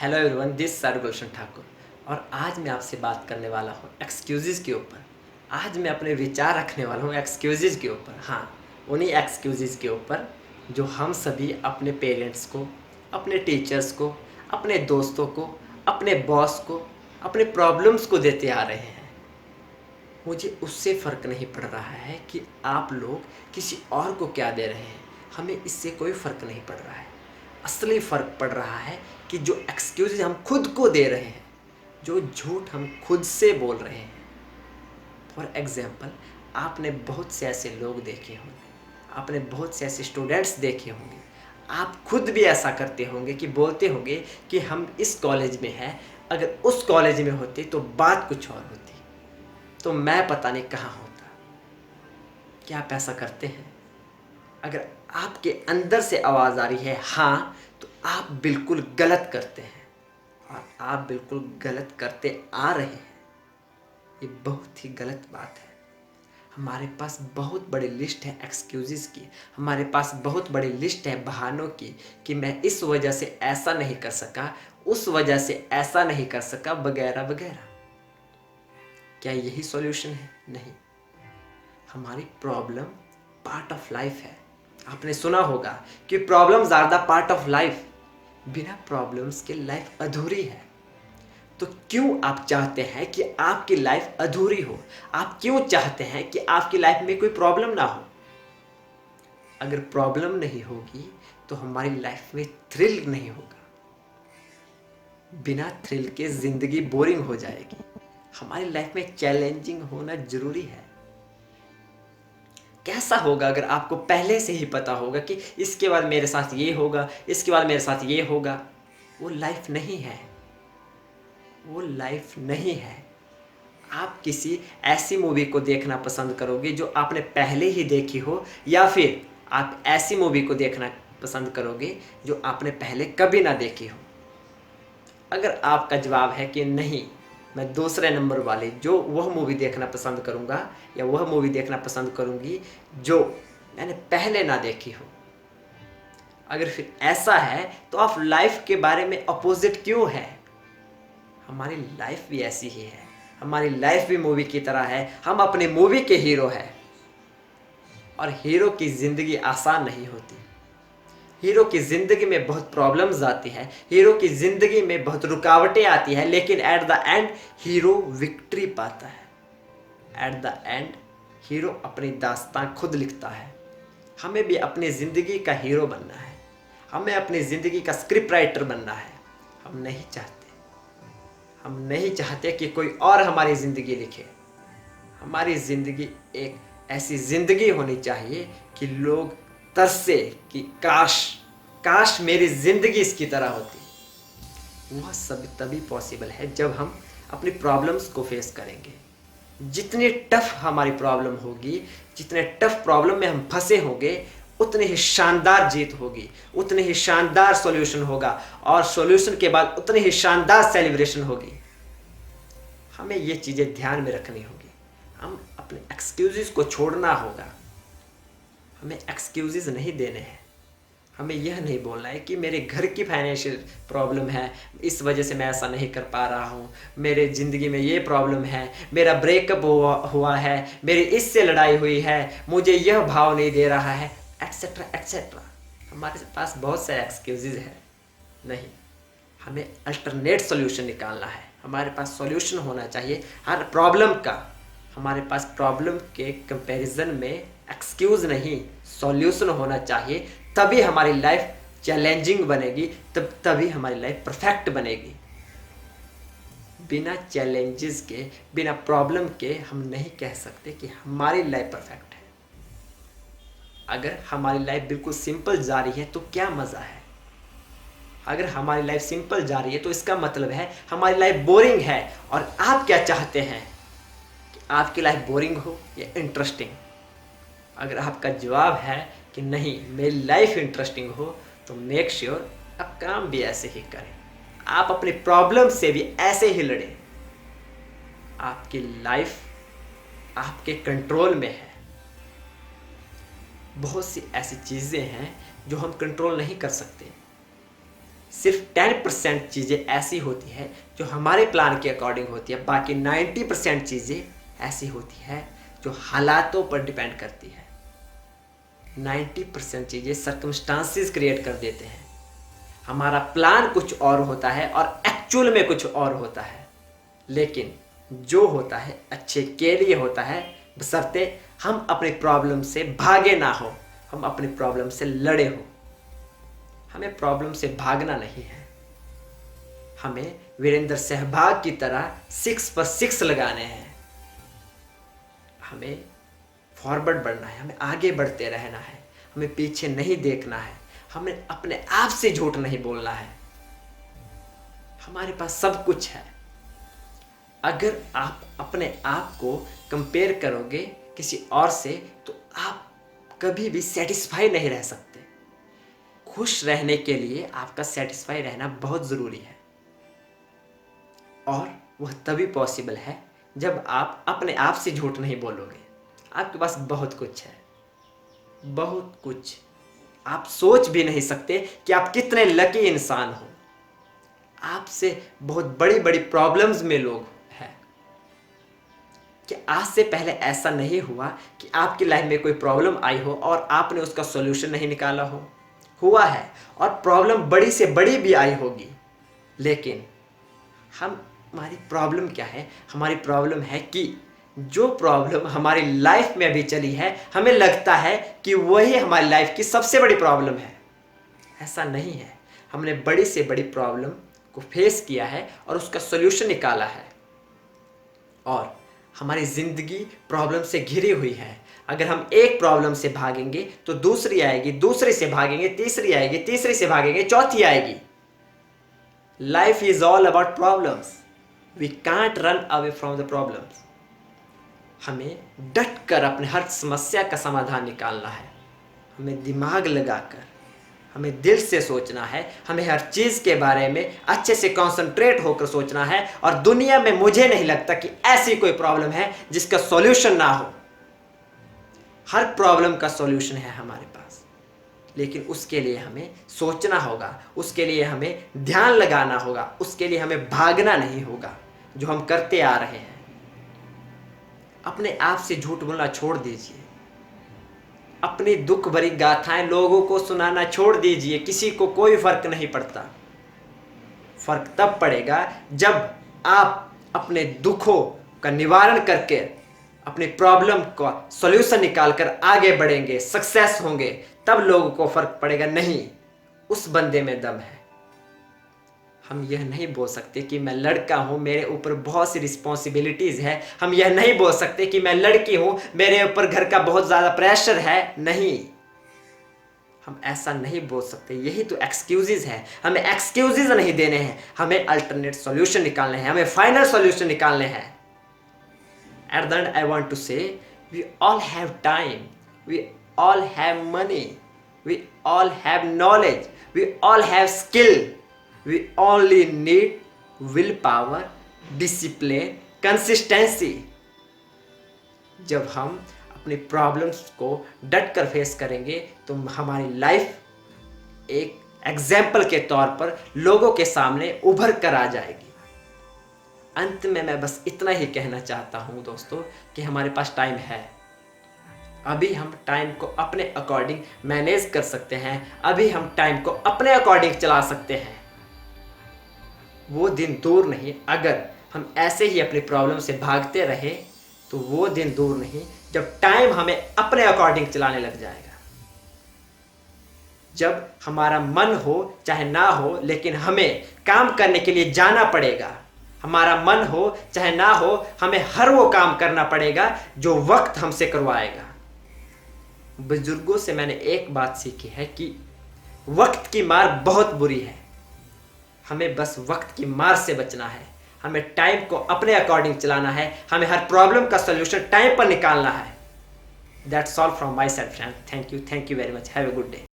Hello everyone, this side गुलशन ठाकुर। और आज मैं आपसे बात करने वाला हूँ एक्सक्यूज़ेज़ के ऊपर। आज मैं अपने विचार रखने वाला हूँ एक्सक्यूज़ेज़ के ऊपर। हाँ, उन्हीं एक्सक्यूज़ेज़ के ऊपर जो हम सभी अपने पेरेंट्स को, अपने टीचर्स को, अपने दोस्तों को, अपने बॉस को, अपने प्रॉब्लम्स को देते आ रहे हैं। मुझे उससे फ़र्क नहीं पड़ रहा है कि आप लोग किसी और को क्या दे रहे हैं, हमें इससे कोई फ़र्क नहीं पड़ रहा है। असली फ़र्क पड़ रहा है कि जो एक्सक्यूज़ हम खुद को दे रहे हैं, जो झूठ हम खुद से बोल रहे हैं। फॉर एग्ज़ाम्पल, आपने बहुत से ऐसे लोग देखे होंगे, आपने बहुत से ऐसे स्टूडेंट्स देखे होंगे, आप खुद भी ऐसा करते होंगे कि बोलते होंगे कि हम इस कॉलेज में हैं, अगर उस कॉलेज में होते तो बात कुछ और होती, तो मैं पता नहीं कहाँ होता। क्या आप ऐसा करते हैं? अगर आपके अंदर से आवाज़ आ रही है हाँ, तो आप बिल्कुल गलत करते हैं और आप बिल्कुल गलत करते आ रहे हैं। ये बहुत ही गलत बात है। हमारे पास बहुत बड़ी लिस्ट है एक्सक्यूज़ेस की, हमारे पास बहुत बड़ी लिस्ट है बहानों की कि मैं इस वजह से ऐसा नहीं कर सका, उस वजह से ऐसा नहीं कर सका, वगैरह वगैरह। क्या यही सॉल्यूशन है? नहीं। हमारी प्रॉब्लम पार्ट ऑफ लाइफ है। आपने सुना होगा कि problems are the part of life. बिना प्रॉब्लम्स के लाइफ अधूरी है। तो क्यों आप चाहते हैं कि आपकी लाइफ अधूरी हो? आप क्यों चाहते हैं कि आपकी लाइफ में कोई प्रॉब्लम ना हो? अगर प्रॉब्लम नहीं होगी तो हमारी लाइफ में थ्रिल नहीं होगा। बिना थ्रिल के जिंदगी बोरिंग हो जाएगी। हमारी लाइफ में चैलेंजिंग होना जरूरी है। कैसा होगा अगर आपको पहले से ही पता होगा कि इसके बाद मेरे साथ ये होगा, इसके बाद मेरे साथ ये होगा? वो लाइफ नहीं है। वो लाइफ नहीं है। आप किसी ऐसी मूवी को देखना पसंद करोगे जो आपने पहले ही देखी हो, या फिर आप ऐसी मूवी को देखना पसंद करोगे जो आपने पहले कभी ना देखी हो? अगर आपका जवाब है कि नहीं, मैं दूसरे नंबर वाली जो वह मूवी देखना पसंद करूँगा या वह मूवी देखना पसंद करूँगी जो मैंने पहले ना देखी हो, अगर फिर ऐसा है तो आप लाइफ के बारे में अपोजिट क्यों है? हमारी लाइफ भी ऐसी ही है। हमारी लाइफ भी मूवी की तरह है। हम अपने मूवी के हीरो हैं और हीरो की ज़िंदगी आसान नहीं होती। हीरो की ज़िंदगी में बहुत प्रॉब्लम्स आती है, हीरो की ज़िंदगी में बहुत रुकावटें आती है, लेकिन at the end hero victory पाता है। एट द एंड हीरो अपनी दास्तान खुद लिखता है। हमें भी अपनी ज़िंदगी का हीरो बनना है, हमें अपनी ज़िंदगी का स्क्रिप्ट राइटर बनना है। हम नहीं चाहते कि कोई और हमारी ज़िंदगी लिखे। हमारी ज़िंदगी एक ऐसी ज़िंदगी होनी चाहिए कि लोग तरसे कि काश काश मेरी ज़िंदगी इसकी तरह होती। वह सब तभी पॉसिबल है जब हम अपनी प्रॉब्लम्स को फेस करेंगे। जितनी टफ हमारी प्रॉब्लम होगी, जितने टफ प्रॉब्लम में हम फंसे होंगे, उतनी ही शानदार जीत होगी, उतनी ही शानदार सॉल्यूशन होगा, और सॉल्यूशन के बाद उतनी ही शानदार सेलिब्रेशन होगी। हमें ये चीज़ें ध्यान में रखनी होगी। हम अपने एक्सक्यूज़ेस को छोड़ना होगा। हमें एक्सक्यूज़ेस नहीं देने हैं। हमें यह नहीं बोलना है कि मेरे घर की फाइनेंशियल प्रॉब्लम है, इस वजह से मैं ऐसा नहीं कर पा रहा हूँ, मेरे ज़िंदगी में ये प्रॉब्लम है, मेरा ब्रेकअप हुआ है, मेरी इससे लड़ाई हुई है, मुझे यह भाव नहीं दे रहा है, एट्सेट्रा एट्सेट्रा। हमारे पास बहुत सारे एक्सक्यूज़ेज हैं। नहीं, हमें अल्टरनेट सोल्यूशन निकालना है। हमारे पास सॉल्यूशन होना चाहिए हर प्रॉब्लम का। हमारे पास प्रॉब्लम के कंपैरिजन में एक्सक्यूज़ नहीं, सॉल्यूशन होना चाहिए। तभी हमारी लाइफ चैलेंजिंग बनेगी, तभी हमारी लाइफ परफेक्ट बनेगी। बिना चैलेंजेस के, बिना प्रॉब्लम के हम नहीं कह सकते कि हमारी लाइफ परफेक्ट है। अगर हमारी लाइफ बिल्कुल सिंपल जा रही है तो क्या मज़ा है। अगर हमारी लाइफ सिंपल जा रही है तो इसका मतलब है हमारी लाइफ बोरिंग है। और आप क्या चाहते हैं कि आपकी लाइफ बोरिंग हो या इंटरेस्टिंग? अगर आपका जवाब है कि नहीं, मेरी लाइफ इंटरेस्टिंग हो, तो मेक श्योर आप काम भी ऐसे ही करें, आप अपनी प्रॉब्लम से भी ऐसे ही लड़ें। आपकी लाइफ आपके कंट्रोल में है। बहुत सी ऐसी चीज़ें हैं जो हम कंट्रोल नहीं कर सकते। सिर्फ 10% चीज़ें ऐसी होती है जो हमारे प्लान के अकॉर्डिंग होती है, बाकी 90% चीज़ें ऐसी होती है जो हालातों पर डिपेंड करती है। 90% चीज़ें सर्कमस्टांसेस क्रिएट कर देते हैं। हमारा प्लान कुछ और होता है और एक्चुअल में कुछ और होता है, लेकिन जो होता है अच्छे के लिए होता है, बशर्ते हम अपनी प्रॉब्लम से भागे ना हो, हम अपनी प्रॉब्लम से लड़े हो। हमें प्रॉब्लम से भागना नहीं है, हमें वीरेंद्र सहवाग की तरह 6 पर 6 लगाने हैं। हमें फॉरवर्ड बढ़ना है, हमें आगे बढ़ते रहना है, हमें पीछे नहीं देखना है, हमें अपने आप से झूठ नहीं बोलना है। हमारे पास सब कुछ है। अगर आप अपने आप को कंपेयर करोगे किसी और से तो आप कभी भी सेटिस्फाई नहीं रह सकते। खुश रहने के लिए आपका सेटिस्फाई रहना बहुत ज़रूरी है, और वह तभी पॉसिबल है जब आप अपने आप से झूठ नहीं बोलोगे। आपके पास बहुत कुछ है, बहुत कुछ। आप सोच भी नहीं सकते कि आप कितने लकी इंसान हो। आपसे बहुत बड़ी बड़ी प्रॉब्लम्स में लोग हैं। कि आज से पहले ऐसा नहीं हुआ कि आपकी लाइफ में कोई प्रॉब्लम आई हो और आपने उसका सॉल्यूशन नहीं निकाला हो? हुआ है, और प्रॉब्लम बड़ी से बड़ी भी आई होगी। लेकिन हमारी प्रॉब्लम क्या है? हमारी प्रॉब्लम है कि जो प्रॉब्लम हमारी लाइफ में अभी चली है, हमें लगता है कि वही हमारी लाइफ की सबसे बड़ी प्रॉब्लम है। ऐसा नहीं है। हमने बड़ी से बड़ी प्रॉब्लम को फेस किया है और उसका सॉल्यूशन निकाला है, और हमारी ज़िंदगी प्रॉब्लम से घिरी हुई है। अगर हम एक प्रॉब्लम से भागेंगे तो दूसरी आएगी, दूसरे से भागेंगे तीसरी आएगी, तीसरी से भागेंगे चौथी आएगी। Life is all about problems. We can't run away from the problems. हमें डट कर अपने हर समस्या का समाधान निकालना है। हमें दिमाग लगाकर, हमें दिल से सोचना है, हमें हर चीज़ के बारे में अच्छे से कंसंट्रेट होकर सोचना है। और दुनिया में मुझे नहीं लगता कि ऐसी कोई प्रॉब्लम है जिसका सॉल्यूशन ना हो। हर प्रॉब्लम का सॉल्यूशन है हमारे पास, लेकिन उसके लिए हमें सोचना होगा, उसके लिए हमें ध्यान लगाना होगा, उसके लिए हमें भागना नहीं होगा, जो हम करते आ रहे हैं। अपने आप से झूठ बोलना छोड़ दीजिए। अपनी दुख भरी गाथाएं लोगों को सुनाना छोड़ दीजिए। किसी को कोई फर्क नहीं पड़ता। फर्क तब पड़ेगा जब आप अपने दुखों का निवारण करके अपनी प्रॉब्लम का सॉल्यूशन निकालकर आगे बढ़ेंगे, सक्सेस होंगे, तब लोगों को फर्क पड़ेगा। नहीं, उस बंदे में दम है। हम यह नहीं बोल सकते कि मैं लड़का हूं, मेरे ऊपर बहुत सी रिस्पॉन्सिबिलिटीज है। हम यह नहीं बोल सकते कि मैं लड़की हूं, मेरे ऊपर घर का बहुत ज्यादा प्रेशर है। नहीं, हम ऐसा नहीं बोल सकते। यही तो एक्सक्यूजेज है। हमें एक्सक्यूजेज नहीं देने हैं, हमें अल्टरनेट सॉल्यूशन निकालने हैं, हमें फाइनल सॉल्यूशन निकालने हैं। At the end, I want to say, we all have time, we all have money, we all have knowledge, we all have skill. We only need willpower, discipline, consistency. जब हम अपनी problems को डट कर face करेंगे तो हमारी life एक example के तौर पर लोगों के सामने उभर कर आ जाएगी। अंत में मैं बस इतना ही कहना चाहता हूँ दोस्तों कि हमारे पास टाइम है। अभी हम टाइम को अपने अकॉर्डिंग मैनेज कर सकते हैं। अभी हम टाइम को अपने अकॉर्डिंग चला सकते हैं। वो दिन दूर नहीं, अगर हम ऐसे ही अपनी प्रॉब्लम से भागते रहे तो वो दिन दूर नहीं जब टाइम हमें अपने अकॉर्डिंग चलाने लग जाएगा। जब हमारा मन हो चाहे ना हो, लेकिन हमें काम करने के लिए जाना पड़ेगा। हमारा मन हो चाहे ना हो, हमें हर वो काम करना पड़ेगा जो वक्त हमसे करवाएगा। बुजुर्गों से मैंने एक बात सीखी है कि वक्त की मार बहुत बुरी है। हमें बस वक्त की मार से बचना है। हमें टाइम को अपने अकॉर्डिंग चलाना है। हमें हर प्रॉब्लम का सॉल्यूशन टाइम पर निकालना है। That's all from my side friend. Thank you very much. Have a good day.